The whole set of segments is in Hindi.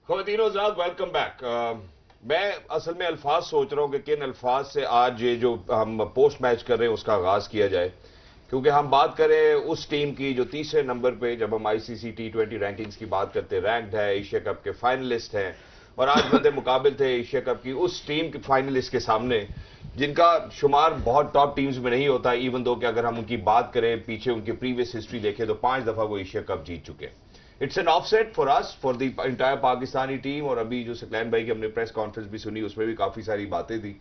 ख़वातीनो हज़रात, वेलकम बैक। मैं असल में अल्फाज सोच रहा हूँ कि किन अल्फाज से आज ये जो हम पोस्ट मैच कर रहे हैं उसका आगाज़ किया जाए, क्योंकि हम बात करें उस टीम की जो तीसरे नंबर पे, जब हम आईसीसी T20 रैंकिंग्स की बात करते हैं, रैंक्ड है, एशिया कप के फाइनलिस्ट हैं, और आज बदे मुकाबिल थे एशिया कप की उस टीम के फाइनलिस्ट के सामने जिनका शुमार बहुत टॉप टीम्स में नहीं होता, इवन दो कि अगर हम उनकी बात करें, पीछे उनकी प्रीवियस हिस्ट्री देखें तो 5 दफा वो एशिया कप जीत चुके हैं। It's an offset for us, for the entire Pakistani team. और अभी जो सकलैन भाई की हमने प्रेस कॉन्फ्रेंस भी सुनी, उसमें भी काफी सारी बातें थी।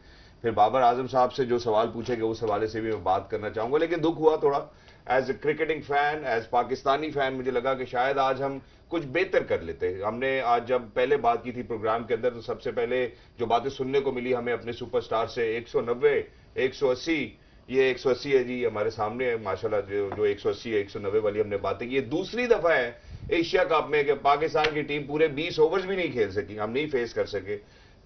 फिर बाबर आजम साहब से जो सवाल पूछे गए उस हवाले से भी मैं बात करना चाहूंगा, लेकिन दुख हुआ थोड़ा as a cricketing fan, as Pakistani fan, मुझे लगा कि शायद आज हम कुछ बेहतर कर लेते। हमने आज जब पहले बात की थी प्रोग्राम के अंदर, तो सबसे पहले जो बातें सुनने को मिली हमें अपने सुपरस्टार से 190, 180, ये 180 है जी हमारे सामने है माशाल्लाह, जो 180 190 वाली हमने बातें की। ये दूसरी दफा है एशिया कप में कि पाकिस्तान की टीम पूरे 20 ओवर्स भी नहीं खेल सकी, हम नहीं फेस कर सके।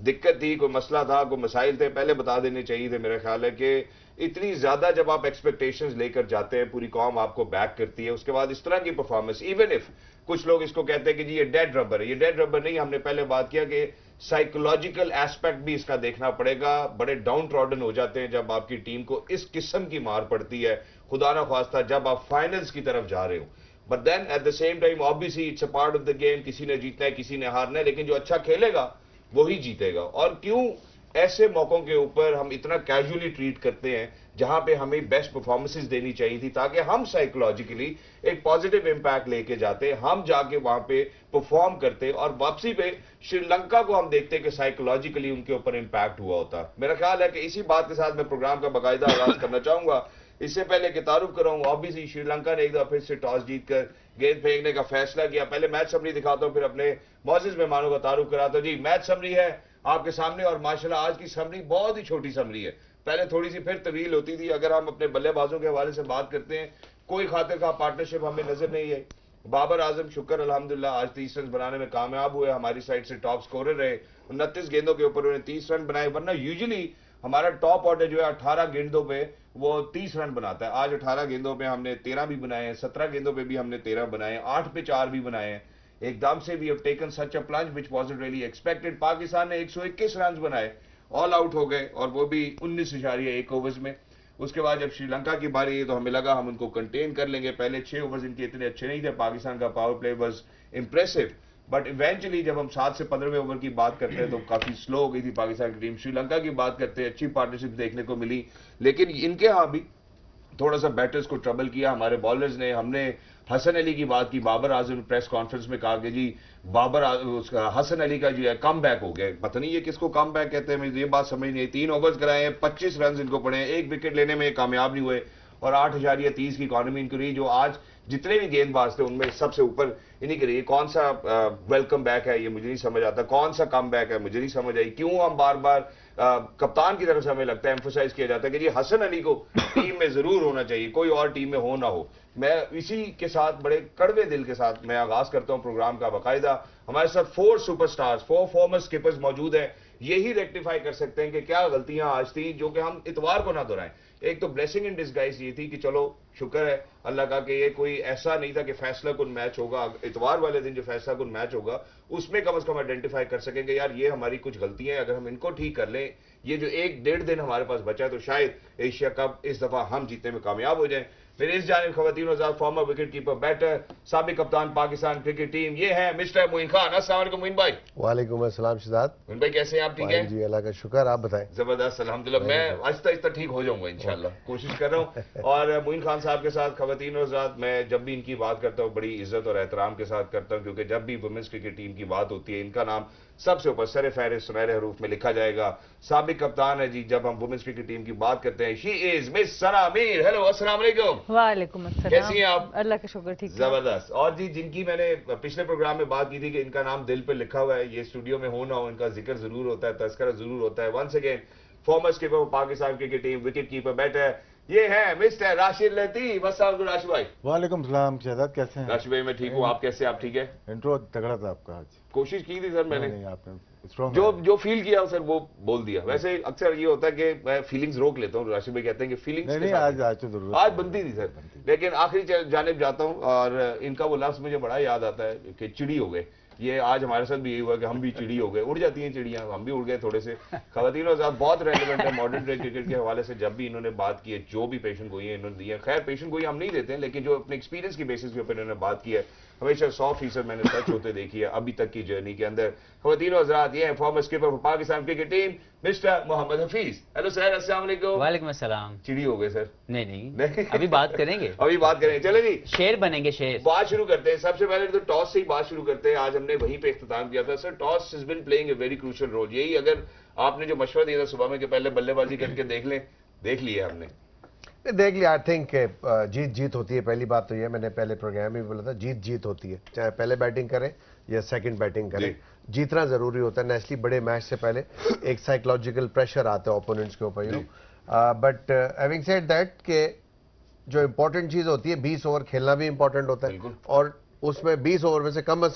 दिक्कत थी, कोई मसला था, कोई मसाइल थे, पहले बता देने चाहिए थे। मेरा ख्याल है कि इतनी ज्यादा जब आप एक्सपेक्टेशंस लेकर जाते हैं, पूरी कौम आपको बैक करती है, उसके बाद इस तरह की परफॉर्मेंस, इवन इफ कुछ लोग इसको कहते हैं कि जी ये डेड रबर है, ये डेड रबर नहीं। हमने पहले बात किया कि साइकोलॉजिकल एस्पेक्ट भी इसका देखना पड़ेगा। बड़े डाउन ट्रॉडन हो जाते हैं जब आपकी टीम को इस किस्म की मार पड़ती है, खुदा ना ख्वास्ता जब आप फाइनल्स की तरफ जा रहे हो। But then at the same time obviously it's a part of the game, किसी ने जीतना है किसी ने हारना है, लेकिन जो अच्छा खेलेगा वही जीतेगा। और क्यों ऐसे मौकों के ऊपर हम इतना कैजुअली ट्रीट करते हैं जहां पे हमें बेस्ट परफॉर्मेंसेस देनी चाहिए थी, ताकि हम साइकोलॉजिकली एक पॉजिटिव इंपैक्ट लेके जाते, हम जाके वहां पे परफॉर्म करते, और वापसी पे श्रीलंका को हम देखते कि साइकोलॉजिकली उनके ऊपर इंपैक्ट हुआ होता। मेरा ख्याल है कि इसी बात के साथ मैं प्रोग्राम का बाकायदा आगाज करना चाहूंगा। इससे पहले कि तारुफ कराऊंगा, ऑब्वियसली श्रीलंका ने एक दफा फिर से टॉस जीतकर गेंद फेंकने का फैसला किया। पहले मैच समरी दिखाता हूं, फिर अपने मौजूद मेहमानों का तारुफ कराता हूं। जी, मैच समरी है आपके सामने, और माशाल्लाह आज की समरी बहुत ही छोटी समरी है। पहले थोड़ी सी फिर तवील होती थी। अगर हम अपने बल्लेबाजों के हवाले से बात करते हैं, कोई खातिर का पार्टनरशिप हमें नजर नहीं है। बाबर आजम शुक्र अल्हम्दुलिल्लाह आज 30 रन बनाने में कामयाब हुए, हमारी साइड से टॉप स्कोरर रहे। 29 गेंदों के ऊपर उन्होंने 30 रन बनाए, वरना यूजुअली हमारा टॉप ऑर्डर जो है 18 गेंदों पे वो 30 रन बनाता है। आज 18 गेंदों पे हमने 13 भी बनाए हैं, 17 गेंदों पे भी हमने 13 बनाए, 8 पे 4 भी बनाए हैं। एकदम से we have taken such a plunge which wasn't really expected. Pakistan ने 121 रन बनाए, ऑल आउट हो गए, और वो भी 19.1 ओवर्स में। उसके बाद जब श्रीलंका की बारी आई तो हमें लगा हम उनको कंटेन कर लेंगे। पहले 6 ओवर्स इनके इतने अच्छे नहीं थे, पाकिस्तान का power play was impressive, but eventually जब हम 7 से 15वें ओवर की बात करते हैं तो काफी स्लो हो गई थी पाकिस्तान की टीम। श्रीलंका की बात करते हैं, अच्छी पार्टनरशिप देखने को मिली, लेकिन इनके यहाँ भी थोड़ा सा बैटर्स को ट्रबल किया हमारे बॉलर्स ने। हमने हसन अली की बात की, बाबर आजम ने प्रेस कॉन्फ्रेंस में कहा कि जी उसका हसन अली का जो है कम बैक हो गया। पता नहीं ये किसको कम बैक कहते हैं, मुझे ये बात समझ नहीं आई। 3 ओवर्स कराए हैं, 25 रन इनको पड़े हैं, 1 विकेट लेने में कामयाब नहीं हुए, और 8,30 की इकॉनमी इनको रही, जो आज जितने भी गेंदबाज थे उनमें सबसे ऊपर इन्हीं के रही। कौन सा वेलकम बैक है ये मुझे नहीं समझ आता, कौन सा कम बैक है मुझे नहीं समझ आई। क्यों हम बार बार कप्तान की तरफ से हमें लगता है एम्फोसाइज किया जाता है कि जी हसन अली को टीम में जरूर होना चाहिए, कोई और टीम में हो ना हो। मैं इसी के साथ बड़े कड़वे दिल के साथ मैं आगाज करता हूं प्रोग्राम का बाकायदा। हमारे साथ 4 सुपरस्टार्स, 4 फॉर्मर स्किपर्स मौजूद हैं। यही रेक्टिफाई कर सकते हैं कि क्या गलतियां आज थी जो कि हम इतवार को ना दोहराएं। एक तो ब्लेसिंग इन डिस्गाइज ये थी कि चलो शुक्र है अल्लाह का कि ये कोई ऐसा नहीं था कि फैसला कुन मैच होगा। इतवार वाले दिन जो फैसला कुन मैच होगा उसमें कम से कम आइडेंटिफाई कर सकेंगे यार ये हमारी कुछ गलतियां हैं, अगर हम इनको ठीक कर लें, ये जो 1-1.5 दिन हमारे पास बचा है, तो शायद एशिया कप इस दफा हम जीतने में कामयाब हो जाए। फिर इस जानिब ख़वातीन हज़रात, फॉर्मर विकेट कीपर बैटर, साबिक कप्तान पाकिस्तान क्रिकेट टीम, ये है मिस्टर मोइन खान। अस्सलाम वालेकुम मोइन भाई। वालेकुम अस्सलाम शिदात। मोइन भाई कैसे हैं आप, ठीक है? जी अल्लाह का शुक्र, आप बताएं। जबरदस्त अल्हम्दुलिल्लाह, मैं आहिस्ता आहिस्ता ठीक हो जाऊंगा इंशाल्लाह, कोशिश कर रहा हूँ। और मोइन खान साहब के साथ ख़वातीन हज़रात मैं जब भी इनकी बात करता हूँ बड़ी इज्जत और एहतराम के साथ करता हूँ, क्योंकि जब भी वुमेन्स क्रिकेट टीम की बात होती है इनका नाम सबसे ऊपर सर फहरिस्त सुनहरे हरूफ में लिखा जाएगा। साबिक कप्तान है जी, जब हम वुमेन्स क्रिकेट टीम की बात करते हैं, she is miss Sana Mir. Hello, अस्सलाम वालेकुम। वालेकुम अस्सलाम। कैसी हैं आप? अल्लाह का शुक्र, ठीक है। जबरदस्त। और जी जिनकी मैंने पिछले प्रोग्राम में बात की थी कि इनका नाम दिल पे लिखा हुआ है, ये स्टूडियो में हो ना हो इनका जिक्र जरूर होता है, तस्करा जरूर होता है। Once again former skipper Pakistan cricket team, wicket keeper batter, ये है मिस्टर राशिद लतीफ। अस्सलाम राशिद भाई। वालेकुम सलाम शहजाद, कैसे हैं? राशिद भाई मैं ठीक हूँ, आप कैसे? आप ठीक है? इंट्रो तगड़ा था आपका आज। कोशिश की थी सर मैंने, नहीं आपने strong जो है। जो फील किया सर वो बोल दिया। वैसे अक्सर ये होता है कि मैं फीलिंग्स रोक लेता हूँ, राशिद भाई कहते हैं कि फीलिंग्स नहीं आज तो जरूर आज बनती थी सर। लेकिन आखिरी जानिब जाता हूँ और इनका वो लफ्ज मुझे बड़ा याद आता है कि चिड़ी हो गए। ये आज हमारे साथ भी यही हुआ कि हम भी चिड़ी हो गए, उड़ जाती हैं चिड़ियां, हम भी उड़ गए थोड़े से। खवातीन और साहब बहुत रेलिवेंट है मॉडर्न डे क्रिकेट के हवाले से, जब भी इन्होंने बात की है, जो भी पेशेंट गोई है इन्होंने दी है। खैर पेशेंट गोई हम नहीं देते हैं, लेकिन जो अपने एक्सपीरियंस की बेसिस के ऊपर इन्होंने बात की है, हमेशा 100% मैंने सच होते देखी है अभी तक की जर्नी के अंदर। खवातीन और हज़रात, ये है former skipper for Pakistan cricket team mister Mohammad Hafeez. Hello sir, अस्सलाम वालेकुम। वालेकुम अस्सलाम। चिड़ी हो गए सर? नहीं, अभी बात करेंगे। अभी बात करेंगे, चले जी शेर बनेंगे शेर। बात शुरू करते हैं। सबसे पहले तो टॉस से ही बात शुरू करते हैं। आज हमने वहीं पे इख्तिताम किया था। Sir toss has been playing a very crucial role. यही अगर आपने जो मशवरा दिया था सुबह में कि पहले बल्लेबाजी करके देख लें, देख लिया हमने। देख लिया। आई थिंक जीत जीत होती है। पहली बात तो ये मैंने पहले प्रोग्राम में भी बोला था, जीत जीत होती है, चाहे पहले बैटिंग करें या सेकंड बैटिंग करें, जीतना जरूरी होता है। नेचुरली बड़े मैच से पहले एक साइकोलॉजिकल प्रेशर आता है ओपोनेंट्स के ऊपर, you know. But having said that के जो इंपॉर्टेंट चीज होती है, 20 ओवर खेलना भी इंपॉर्टेंट होता है, और उसमें 20 ओवर में से कम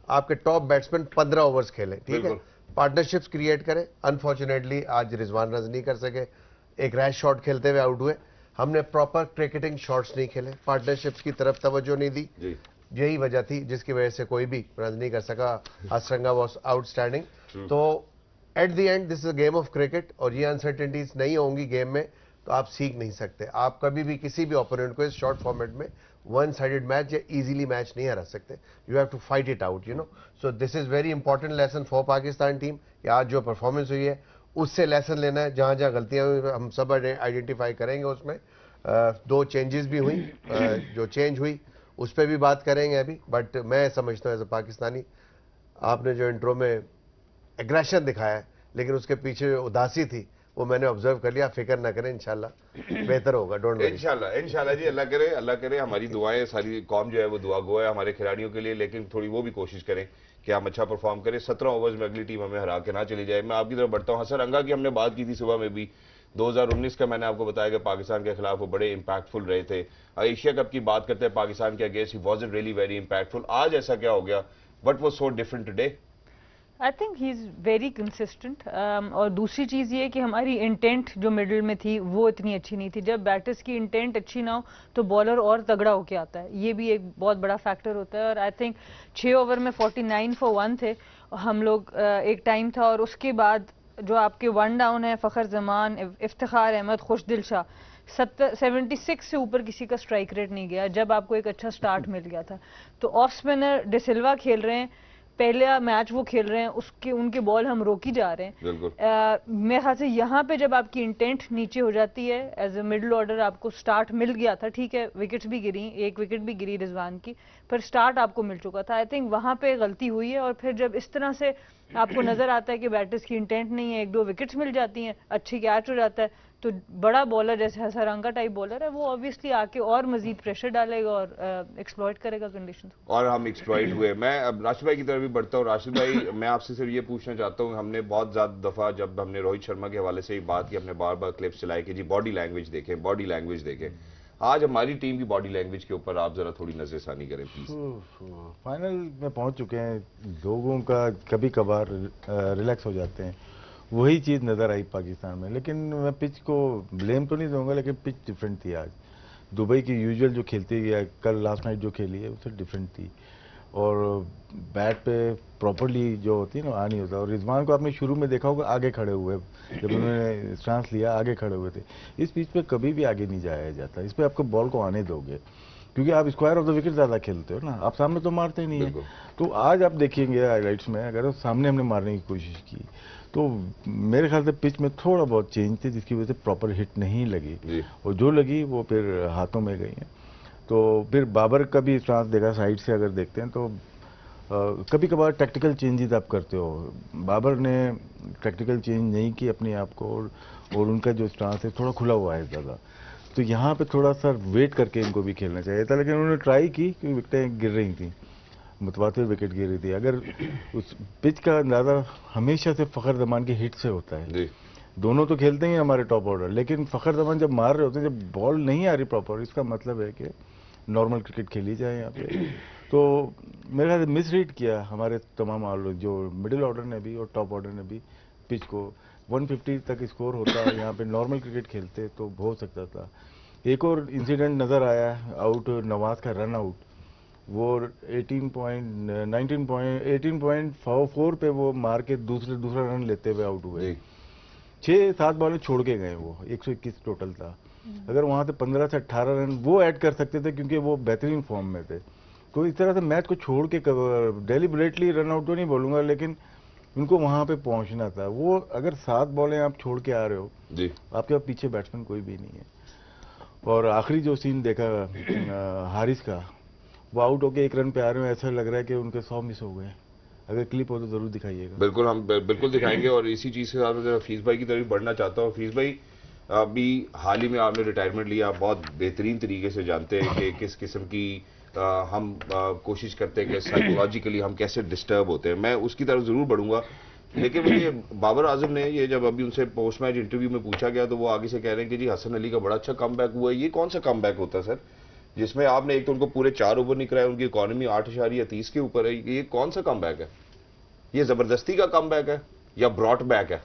आपके टॉप बैट्समैन 15 ओवर्स खेलें, ठीक है, पार्टनरशिप्स क्रिएट करें। अनफॉर्चुनेटली आज रिजवान रन नहीं कर सके, एक रैश शॉट खेलते हुए आउट हुए। हमने प्रॉपर क्रिकेटिंग शॉट्स नहीं खेले, पार्टनरशिप्स की तरफ तवज्जो नहीं दी, यही वजह थी जिसकी वजह से कोई भी रन नहीं कर सका। Hasaranga was outstanding. तो at the end this is a game of cricket, और ये अनसर्टेनिटीज नहीं होंगी गेम में तो आप सीख नहीं सकते। आप कभी भी किसी भी ओपोनेंट को इस शॉर्ट फॉर्मेट में वन साइडेड मैच या इजीली मैच नहीं हरा सकते। You have to fight it out, you know. So this is very important lesson for Pakistan team कि आज जो परफॉर्मेंस हुई है उससे लेसन लेना है। जहां जहां गलतियां हुई हम सब आइडेंटिफाई करेंगे। उसमें 2 चेंजेस भी हुई, जो चेंज हुई उस पर भी बात करेंगे अभी। बट मैं समझता हूँ एज अ पाकिस्तानी, आपने जो इंट्रो में एग्रेशन दिखाया है, लेकिन उसके पीछे जो उदासी थी वो मैंने ऑब्जर्व कर लिया। फिक्र ना करें, इंशाल्लाह बेहतर होगा। Don't worry. इंशाल्लाह जी, अल्लाह करे। हमारी दुआएं, सारी कौम जो है वो दुआ गो है हमारे खिलाड़ियों के लिए, लेकिन थोड़ी वो भी कोशिश करें कि हम अच्छा परफॉर्म करें। 17 ओवर्स में अगली टीम हमें हरा के ना चली जाए। मैं आपकी तरफ बढ़ता हूँ। असरंगा की हमने बात की थी सुबह में भी, 2019 का मैंने आपको बताया कि पाकिस्तान के खिलाफ वो बड़े इंपैक्टफुल रहे थे। एशिया कप की बात करते हैं पाकिस्तान के अगेंस्ट, ही वाज़न्ट रियली वेरी इंपैक्टफुल। आज ऐसा क्या हो गया? What was so different today? I think he is very consistent. और दूसरी चीज़ ये कि हमारी इंटेंट जो मिडिल में थी वो इतनी अच्छी नहीं थी। जब बैटर्स की इंटेंट अच्छी ना हो तो बॉलर और तगड़ा होके आता है, ये भी एक बहुत बड़ा फैक्टर होता है। और आई थिंक 6 ओवर में 49 फॉर 1 थे हम लोग, एक टाइम था। और उसके बाद जो आपके 1 डाउन है, फ़खर जमान, इफ्तिखार अहमद, खुशदिल शाह, 76 से ऊपर किसी का स्ट्राइक रेट नहीं गया जब आपको एक अच्छा स्टार्ट मिल गया था। तो ऑफ स्पिनर डिसिल्वा खेल रहे हैं, पहला मैच वो खेल रहे हैं, उसके उनके बॉल हम रोकी जा रहे हैं। मेरे ख्याल से यहाँ पे जब आपकी इंटेंट नीचे हो जाती है, एज अ मिडिल ऑर्डर आपको स्टार्ट मिल गया था, ठीक है, विकेट्स भी गिरी, 1 विकेट भी गिरी रिजवान की, पर स्टार्ट आपको मिल चुका था। आई थिंक वहाँ पे गलती हुई है। और फिर जब इस तरह से आपको नजर आता है कि बैटर्स की इंटेंट नहीं है, 1-2 विकेट्स मिल जाती हैं, अच्छी कैच हो जाता है, तो बड़ा बॉलर जैसे हसरंगा टाइप बॉलर है वो ऑब्वियसली आके और मजीद प्रेशर डालेगा और एक्सप्लॉइट करेगा कंडीशन। और हम एक्सप्लॉइट हुए। मैं अब राशिद भाई की तरफ भी बढ़ता हूँ। राशिद भाई, मैं आपसे सिर्फ ये पूछना चाहता हूँ, हमने बहुत ज्यादा दफा जब हमने रोहित शर्मा के हवाले से ही बात की, हमने बार बार क्लिप्स चलाए कि जी बॉडी लैंग्वेज देखें, बॉडी लैंग्वेज देखें। आज हमारी टीम की बॉडी लैंग्वेज के ऊपर आप जरा थोड़ी नजरसानी करें प्लीज। फाइनल में पहुंच चुके हैं, लोगों का कभी कभार रिलैक्स हो जाते हैं, वही चीज़ नज़र आई पाकिस्तान में। लेकिन मैं पिच को ब्लेम तो नहीं दूंगा, लेकिन पिच डिफरेंट थी आज। दुबई की यूजुअल जो खेलती है, कल लास्ट नाइट जो खेली है उससे डिफरेंट थी, और बैट पे प्रॉपरली जो होती है ना आ नहीं होता। और रिजवान को आपने शुरू में देखा होगा आगे खड़े हुए, जब उन्होंने स्टांस लिया आगे खड़े हुए थे। इस पिच पे कभी भी आगे नहीं जाया जाता, इस पे आपको बॉल को आने दोगे, क्योंकि आप स्क्वायर ऑफ द विकेट ज़्यादा खेलते हो ना, आप सामने तो मारते ही नहीं है। तो आज आप देखिएंगे हाईलाइट्स में, अगर सामने हमने मारने की कोशिश की तो मेरे ख्याल से पिच में थोड़ा बहुत चेंज थे, जिसकी वजह से प्रॉपर हिट नहीं लगी, और जो लगी वो फिर हाथों में गई हैं। तो फिर बाबर का भी स्टांस देखा साइड से, अगर देखते हैं तो कभी कभार टैक्टिकल चेंजेस आप करते हो। बाबर ने टैक्टिकल चेंज नहीं की अपने आप को, और उनका जो स्टांस है थोड़ा खुला हुआ है ज़्यादा। तो यहाँ पे थोड़ा सा वेट करके इनको भी खेलना चाहिए था, लेकिन उन्होंने ट्राई की क्योंकि विकेटें गिर रही थी, मुतवातिर विकेट गिर रही थी। अगर उस पिच का अंदाज़ा हमेशा से फ़खर जमान के हिट से होता है। दोनों तो खेलते हैं हमारे टॉप ऑर्डर, लेकिन फ़खर जमान जब मार रहे होते हैं, जब बॉल नहीं आ रही प्रॉपर, इसका मतलब है कि नॉर्मल क्रिकेट खेली जाए यहाँ पे। तो मेरे ख्याल से मिस रीड किया हमारे तमाम जो मिडिल ऑर्डर ने भी और टॉप ऑर्डर ने भी पिच को। 150 तक स्कोर होता है यहाँ पे, नॉर्मल क्रिकेट खेलते तो हो सकता था। एक और इंसिडेंट नज़र आया, आउट नवाज का रन आउट, वो 18.4 पे वो मार के दूसरा रन लेते हुए आउट हुए। जी 6-7 बॉलें छोड़ के गए, वो 121 टोटल था। अगर वहां से 15 से 18 रन वो ऐड कर सकते थे, क्योंकि वो बेहतरीन फॉर्म में थे। तो इस तरह से मैच को छोड़ के डेलिबरेटली रन आउट तो नहीं बोलूंगा, लेकिन उनको वहां पे पहुंचना था। वो अगर 7 बॉलें आप छोड़ के आ रहे हो, जी आपके पीछे बैट्समैन कोई भी नहीं है। और आखिरी जो सीन देखा हारिस का, वो आउट होके 1 रन पे आ रहे हो, ऐसा लग रहा है कि उनके 100 मिस हो गए। अगर क्लिप हो तो जरूर दिखाइएगा। बिल्कुल, हम बिल्कुल दिखाएंगे। और इसी चीज के साथ मैं हफीज भाई की तरफ बढ़ना चाहता हूँ। हफीज भाई, अभी हाल ही में आपने रिटायरमेंट लिया, आप बहुत बेहतरीन तरीके से जानते हैं कि किस किस्म की हम कोशिश करते हैं कि साइकोलॉजिकली हम कैसे डिस्टर्ब होते हैं। मैं उसकी तरफ जरूर बढ़ूंगा, लेकिन मुझे बाबर आजम ने ये जब अभी उनसे पोस्ट मैच इंटरव्यू में पूछा गया तो वो आगे से कह रहे हैं कि जी हसन अली का बड़ा अच्छा कमबैक हुआ है। ये कौन सा कमबैक होता है सर, जिसमें आपने एक तो उनको पूरे 4 ओवर नहीं कराए, उनकी इकॉनमी 8.30 के ऊपर है। ये कौन सा कमबैक है? ये जबरदस्ती का कमबैक है या ब्रॉट बैक है?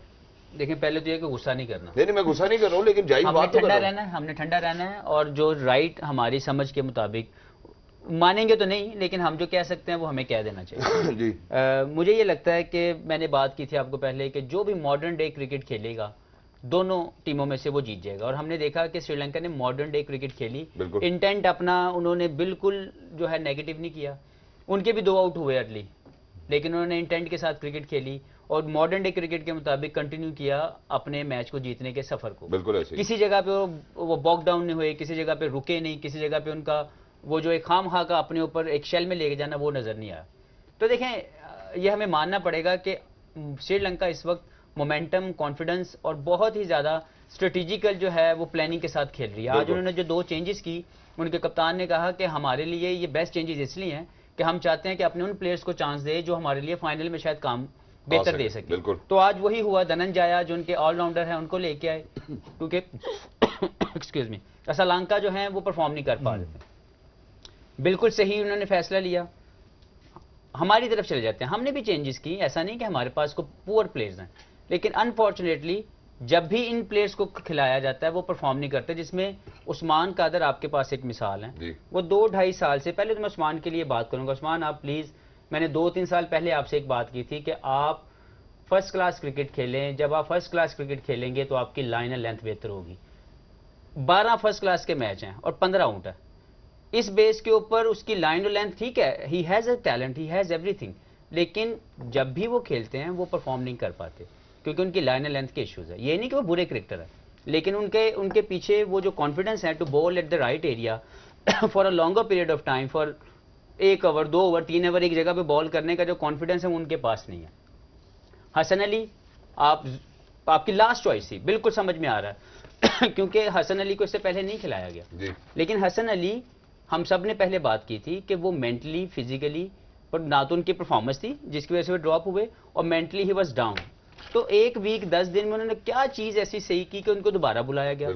देखिए, पहले तो ये कि गुस्सा नहीं करना, नहीं मैं गुस्सा नहीं कर रहा हूँ, लेकिन जायज हमने बात तो कर ठंडा रहा हूँ। रहना है, हमने ठंडा रहना है। और जो राइट हमारी समझ के मुताबिक, मानेंगे तो नहीं, लेकिन हम जो कह सकते हैं वो हमें कह देना चाहिए। जी मुझे ये लगता है कि मैंने बात की थी आपको पहले कि जो भी मॉडर्न डे क्रिकेट खेलेगा, दोनों टीमों में से वो जीत जाएगा। और हमने देखा कि श्रीलंका ने मॉडर्न डे क्रिकेट खेली, बिल्कुल। इंटेंट अपना उन्होंने बिल्कुल जो है नेगेटिव नहीं किया। उनके भी 2 आउट हुए अर्ली, लेकिन उन्होंने इंटेंट के साथ क्रिकेट खेली और मॉडर्न डे क्रिकेट के मुताबिक कंटिन्यू किया अपने मैच को जीतने के सफर को। बिल्कुल ऐसे ही। किसी जगह पे वो बॉक डाउन नहीं हुए, किसी जगह पे रुके नहीं, किसी जगह पे उनका वो जो एक खाम खा का अपने ऊपर एक शेल में लेके जाना वो नजर नहीं आया। तो देखें, ये हमें मानना पड़ेगा कि श्रीलंका इस वक्त मोमेंटम, कॉन्फिडेंस और बहुत ही ज्यादा स्ट्रेटेजिकल जो है वो प्लानिंग के साथ खेल रही है। आज बिल्कुल। उन्होंने जो 2 चेंजेस की, उनके कप्तान ने कहा कि हमारे लिए ये बेस्ट चेंजेस इसलिए हैं कि हम चाहते हैं कि अपने उन प्लेयर्स को चांस दे जो हमारे लिए फाइनल में शायद काम बेहतर दे सके। बिल्कुल। तो आज वही हुआ। धनंजया जो उनके ऑलराउंडर हैं उनको लेके आए, क्योंकि एक्सक्यूज मी, असलांका जो है वो परफॉर्म नहीं कर पा रहे थे। बिल्कुल सही उन्होंने फैसला लिया। हमारी तरफ चले जाते हैं, हमने भी चेंजेस की, ऐसा नहीं कि हमारे पास को पुअर प्लेयर्स हैं, लेकिन अनफॉर्चुनेटली जब भी इन प्लेयर्स को खिलाया जाता है वो परफॉर्म नहीं करते। जिसमें उस्मान कादर आपके पास एक मिसाल है। वो 2-2.5 साल से, पहले तो मैं उस्मान के लिए बात करूंगा। उस्मान, आप प्लीज, मैंने 2-3 साल पहले आपसे एक बात की थी कि आप फर्स्ट क्लास क्रिकेट खेलें। जब आप फर्स्ट क्लास क्रिकेट खेलेंगे तो आपकी लाइन एंड लेंथ बेहतर होगी। 12 फर्स्ट क्लास के मैच हैं और 15 आउट है। इस बेस के ऊपर उसकी लाइन और लेंथ ठीक है, he has a talent, he has everything, लेकिन जब भी वो खेलते हैं वो परफॉर्म नहीं कर पाते क्योंकि उनकी लाइन और लेंथ के इश्यूज है। ये नहीं कि वो बुरे क्रिकेटर है, लेकिन उनके पीछे वो जो कॉन्फिडेंस है to bowl at the right area for a longer period of time, for 1 over 2 over 3 over एक जगह पे बॉल करने का जो कॉन्फिडेंस है वो उनके पास नहीं है। हसन अली आपकी लास्ट चॉइस थी, बिल्कुल समझ में आ रहा है क्योंकि हसन अली को इससे पहले नहीं खिलाया गया जी। लेकिन हसन अली, हम सब ने पहले बात की थी कि वो मेंटली, फिजिकली, पर ना तो उनकी परफॉर्मेंस थी जिसकी वजह से वो ड्रॉप हुए, और मेंटली ही वाज डाउन। तो 1 वीक 10 दिन में उन्होंने क्या चीज ऐसी सही की कि उनको दोबारा बुलाया गया।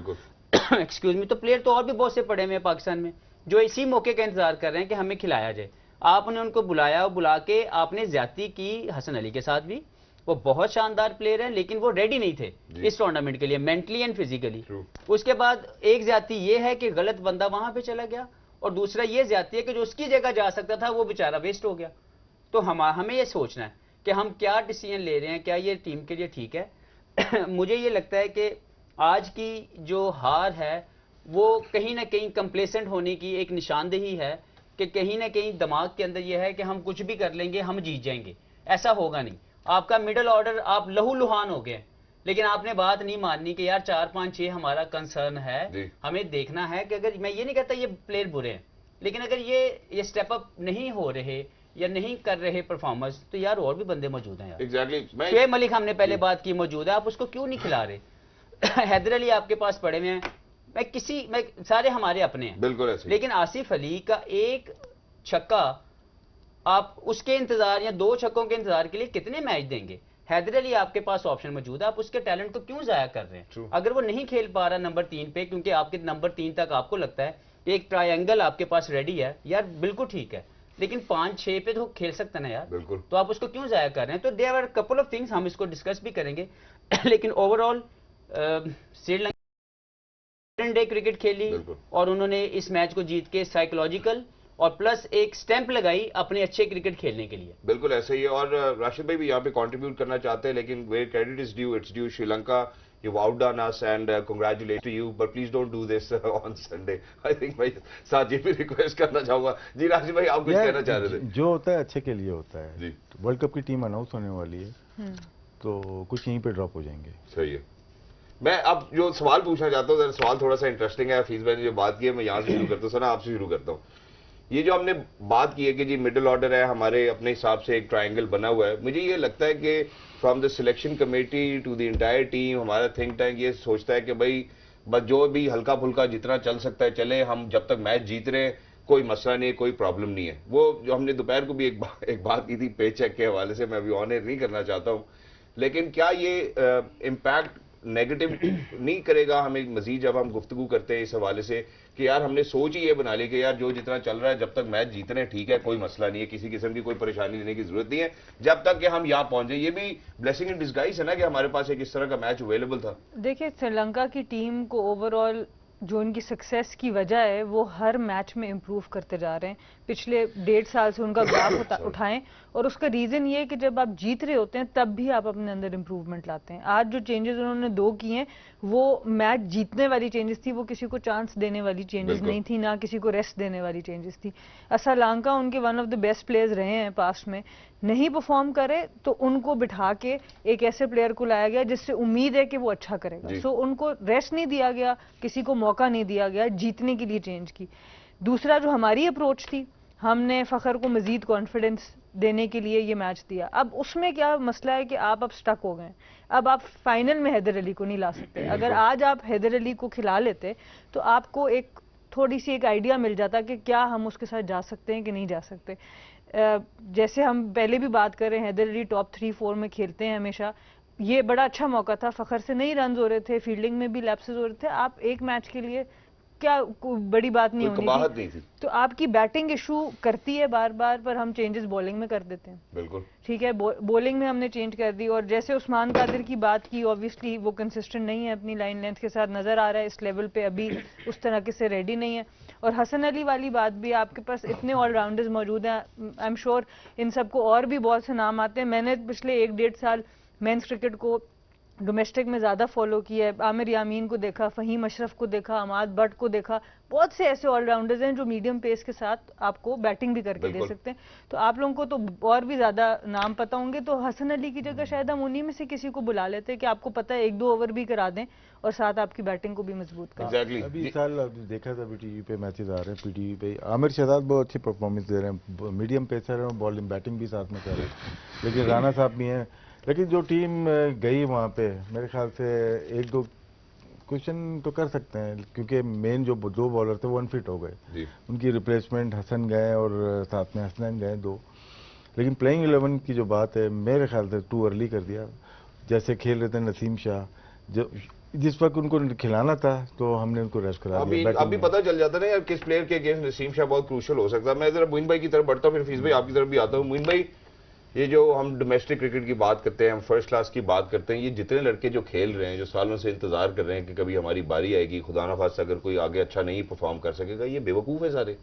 Excuse me. तो प्लेयर तो और भी बहुत से पड़े हुए हैं पाकिस्तान में जो इसी मौके का इंतजार कर रहे हैं कि हमें खिलाया जाए। आपने उनको बुलाया, बुला के आपने ज्यादती की हसन अली के साथ भी। वो बहुत शानदार प्लेयर है, लेकिन वो रेडी नहीं थे इस टूर्नामेंट के लिए, मेंटली एंड फिजिकली। उसके बाद एक ज्यादती ये है कि गलत बंदा वहां पे चला गया, और दूसरा ये ज्यादती है कि जो उसकी जगह जा सकता था वो बेचारा वेस्ट हो गया। तो हमें ये सोचना है कि हम क्या डिसीजन ले रहे हैं, क्या ये टीम के लिए ठीक है। मुझे ये लगता है कि आज की जो हार है वो कहीं ना कहीं कंप्लेसेंट होने की एक निशानदेही है कि कहीं ना कहीं दिमाग के अंदर ये है कि हम कुछ भी कर लेंगे, हम जीत जाएंगे। ऐसा होगा नहीं। आपका मिडिल ऑर्डर, आप लहूलुहान हो गए, लेकिन आपने बात नहीं माननी कि यार 4, 5, 6 हमारा कंसर्न है। हमें देखना है कि अगर, मैं ये नहीं कहता ये प्लेयर बुरे हैं, लेकिन अगर ये स्टेप अप नहीं हो रहे या नहीं कर रहे परफॉर्मेंस, तो यार और भी बंदे मौजूद हैं यार। एग्जैक्टली। शुएब मलिक हमने पहले बात की मौजूद है, आप उसको क्यों नहीं खिला रहे। हैदर अली आपके पास पड़े हुए हैं, मैं सारे हमारे अपने हैं, बिल्कुल ऐसे। लेकिन आसिफ अली का एक छक्का, आप उसके इंतजार या 2 छक्कों के इंतजार के लिए कितने मैच देंगे। हैदर अली आपके पास ऑप्शन मौजूद है, आप उसके टैलेंट को क्यों जाया कर रहे हैं। अगर वो नहीं खेल पा रहा नंबर 3 पे, क्योंकि आपके नंबर 3 तक आपको लगता है एक ट्रायंगल आपके पास रेडी है, यार बिल्कुल ठीक है, लेकिन 5-6 पे तो खेल सकता ना यार। बिल्कुल। तो आप उसको क्यों जाया कर रहे हैं। तो there are couple of things, हम इसको डिस्कस भी करेंगे। लेकिन ओवरऑल श्रीलंका डे क्रिकेट खेली और उन्होंने इस मैच को जीत के साइकोलॉजिकल और प्लस एक स्टैंप लगाई अपने अच्छे क्रिकेट खेलने के लिए। बिल्कुल ऐसे ही है। और राशिद भाई भी यहाँ पे कंट्रीब्यूट करना चाहते हैं, लेकिन where credit is due, it's due Sri Lanka, you've outdone us and congratulations to you, but please don't do this on Sunday. I think भाई साथ ये भी रिक्वेस्ट करना चाहूंगा। जी राशिद भाई आप कुछ कहना चाह रहे थे? जो होता है अच्छे के लिए होता है जी। वर्ल्ड कप की टीम अनाउंस होने वाली है, तो कुछ यहीं पे ड्रॉप हो जाएंगे। सही है। मैं अब जो सवाल पूछना चाहता हूँ, सवाल थोड़ा सा इंटरेस्टिंग है। हफीज भाई ने जो बात की है, मैं यहाँ से शुरू करता हूँ। सना आपसे शुरू करता हूँ। ये जो हमने बात की है कि जी मिडिल ऑर्डर है हमारे अपने हिसाब से एक ट्रायंगल बना हुआ है, मुझे ये लगता है कि from the selection committee to the entire team, हमारा थिंक टैंक ये सोचता है कि भाई बस जो भी हल्का फुल्का जितना चल सकता है चले, हम जब तक मैच जीत रहे कोई मसला नहीं है, कोई प्रॉब्लम नहीं है। वो जो हमने दोपहर को भी एक बात की थी पे चेक के हवाले से, मैं अभी ऑन एयर नहीं करना चाहता हूँ, लेकिन क्या ये इम्पैक्ट नेगेटिव नहीं करेगा हमें मजीद जब हम गुफ्तगू करते हैं इस हवाले से कि यार हमने सोच ही ये बना ली कि यार जो जितना चल रहा है जब तक मैच जीत रहे हैं ठीक है, कोई मसला नहीं है, किसी किस्म की कोई परेशानी लेने की जरूरत नहीं है जब तक कि हम यहाँ पहुंचे। ये भी ब्लेसिंग इन डिस्गाइज है ना कि हमारे पास एक इस तरह का मैच अवेलेबल था। देखिए श्रीलंका की टीम को ओवरऑल जो उनकी सक्सेस की वजह है वो हर मैच में इम्प्रूव करते जा रहे हैं। पिछले 1.5 साल से उनका ग्राफ उठाएं, और उसका रीज़न ये है कि जब आप जीत रहे होते हैं तब भी आप अपने अंदर इम्प्रूवमेंट लाते हैं। आज जो चेंजेस उन्होंने 2 किए हैं वो मैच जीतने वाली चेंजेस थी, वो किसी को चांस देने वाली चेंजेस नहीं थी, ना किसी को रेस्ट देने वाली चेंजेस थी। श्रीलंका उनके one of the best players रहे हैं पास्ट में, नहीं परफॉर्म करे तो उनको बिठा के एक ऐसे प्लेयर को लाया गया जिससे उम्मीद है कि वो अच्छा करेगा। सो उनको रेस्ट नहीं दिया गया, किसी को मौका नहीं दिया गया, जीतने के लिए चेंज की। दूसरा जो हमारी अप्रोच थी, हमने फ़खर को मजीद कॉन्फिडेंस देने के लिए ये मैच दिया। अब उसमें क्या मसला है कि आप अब स्टक हो गए, अब आप फाइनल में हैदर अली को नहीं ला सकते। अगर आज आप हैदर अली को खिला लेते तो आपको एक थोड़ी सी एक आइडिया मिल जाता कि क्या हम उसके साथ जा सकते हैं कि नहीं जा सकते। जैसे हम पहले भी बात कर रहे हैं, हैदर अली टॉप 3-4 में खेलते हैं हमेशा, ये बड़ा अच्छा मौका था। फ़खर से नहीं रन हो रहे थे, फील्डिंग में भी लैप्सेस हो रहे थे। आप एक मैच के लिए क्या बड़ी बात नहीं होनी थी, तो आपकी बैटिंग इशू करती है बार बार, पर हम चेंजेस बॉलिंग में कर देते हैं। बिल्कुल ठीक है, बॉलिंग में हमने चेंज कर दी। और जैसे उस्मान कादिर की बात की, ऑब्वियसली वो कंसिस्टेंट नहीं है अपनी लाइन लेंथ के साथ, नजर आ रहा है इस लेवल पे अभी उस तरह के से रेडी नहीं है। और हसन अली वाली बात भी, आपके पास इतने ऑलराउंडर्स मौजूद हैं, आई एम श्योर इन सबको और भी बहुत से नाम आते हैं। मैंने पिछले 1-1.5 साल मेंस क्रिकेट को डोमेस्टिक में ज़्यादा फॉलो किया है। आमिर यामीन को देखा, फ़हीम अशरफ को देखा, अमाद बट को देखा, बहुत से ऐसे ऑलराउंडर्स हैं जो मीडियम पेस के साथ आपको बैटिंग भी करके दे सकते हैं। तो आप लोगों को तो और भी ज़्यादा नाम पता होंगे, तो हसन अली की जगह शायद हम उन्हीं में से किसी को बुला लेते हैं कि आपको पता है 1-2 ओवर भी करा दें और साथ आपकी बैटिंग को भी मजबूत करें। Exactly. अभी इस साल देखा था पीटीवी पे मैचेस आ रहे हैं, पीटीवी पे आमिर शहजाद बहुत अच्छी परफॉर्मेंस दे रहे हैं, मीडियम पेसर है, बॉलिंग बैटिंग भी साथ में कर रहे हैं, लेकिन राणा साहब भी हैं। लेकिन जो टीम गई वहाँ पे मेरे ख्याल से 1-2 क्वेश्चन तो कर सकते हैं, क्योंकि मेन जो 2 बॉलर थे वो अनफिट हो गए, उनकी रिप्लेसमेंट हसन गए और साथ में हसनैन गए 2। लेकिन प्लेइंग 11 की जो बात है मेरे ख्याल से टू अर्ली कर दिया। जैसे खेल रहे थे नसीम शाह, जो जिस वक्त उनको खिलाना था तो हमने उनको रेस्ट करा दिया। अभी पता चल जाता ना यार किस प्लेयर के अगेंस्ट नसीम शाह बहुत क्रूशल हो सकता है। मैं जरा मोइन भाई की तरफ बढ़ता हूँ, फिर फीस भाई आपकी तरफ भी आता हूँ। मोइन भाई, ये जो हम डोमेस्टिक क्रिकेट की बात करते हैं, हम फर्स्ट क्लास की बात करते हैं, ये जितने लड़के जो खेल रहे हैं, जो सालों से इंतजार कर रहे हैं कि कभी हमारी बारी आएगी, खुदा ना खास्ता अगर कोई आगे अच्छा नहीं परफॉर्म कर सकेगा, ये बेवकूफ़ है सारे।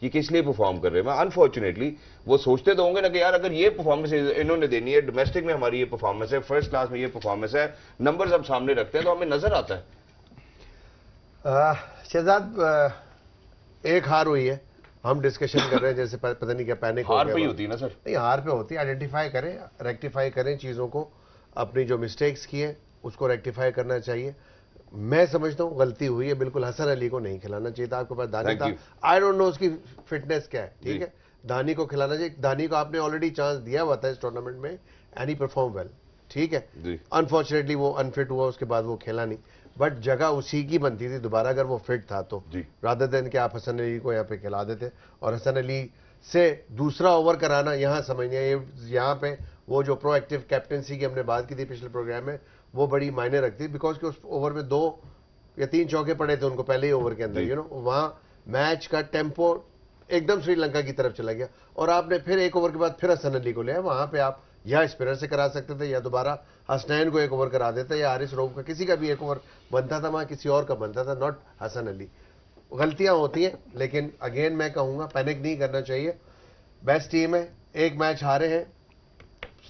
ये किस लिए परफॉर्म कर रहे हैं? अनफॉर्चुनेटली वो सोचते तो होंगे ना कि यार अगर ये परफॉर्मेंस इन्होंने देनी है, डोमेस्टिक में हमारी ये परफॉर्मेंस है, फर्स्ट क्लास में ये परफॉर्मेंस है, नंबर्स हम सामने रखते हैं तो हमें नजर आता है। शहजाद, एक हार हुई है, हम डिस्कशन कर रहे हैं जैसे पता नहीं क्या पैनिक हो गया। हार पे ही होती है ना सर? नहीं, हार पे होती है। आइडेंटिफाई करें, रेक्टिफाई करें चीज़ों को, अपनी जो मिस्टेक्स की है उसको रेक्टिफाई करना चाहिए। मैं समझता हूँ गलती हुई है, बिल्कुल हसन अली को नहीं खिलाना चाहिए था। आपके पास दानी था, आई डोंट नो उसकी फिटनेस क्या है, ठीक है, दानी को खिलाना चाहिए। दानी को आपने ऑलरेडी चांस दिया हुआ था इस टूर्नामेंट में एंड ही परफॉर्म वेल, ठीक है। अनफॉर्चुनेटली वो अनफिट हुआ, उसके बाद वो खेला नहीं, बट जगह उसी की बनती थी दोबारा अगर वो फिट था तो, रादर देन कि आप हसन अली को यहाँ पे खिला देते। और हसन अली से दूसरा ओवर कराना, यहाँ समझिए यहाँ पे वो जो प्रोएक्टिव कैप्टनसी की हमने बात की थी पिछले प्रोग्राम में, वो बड़ी मायने रखती है, बिकॉज कि उस ओवर में 2 या 3 चौके पड़े थे उनको पहले ही ओवर के अंदर, यू नो, वहाँ मैच का टेम्पो एकदम श्रीलंका की तरफ चला गया। और आपने फिर 1 ओवर के बाद फिर हसन अली को लिया, वहाँ पे आप या स्पिनर से करा सकते थे या दोबारा हसनैन को 1 ओवर करा देते या हारिस रऊफ का किसी का भी 1 ओवर बनता था, वहाँ किसी और का बनता था, नॉट हसन अली। गलतियां होती हैं, लेकिन अगेन मैं कहूंगा पैनिक नहीं करना चाहिए। बेस्ट टीम है, एक मैच हारे हैं।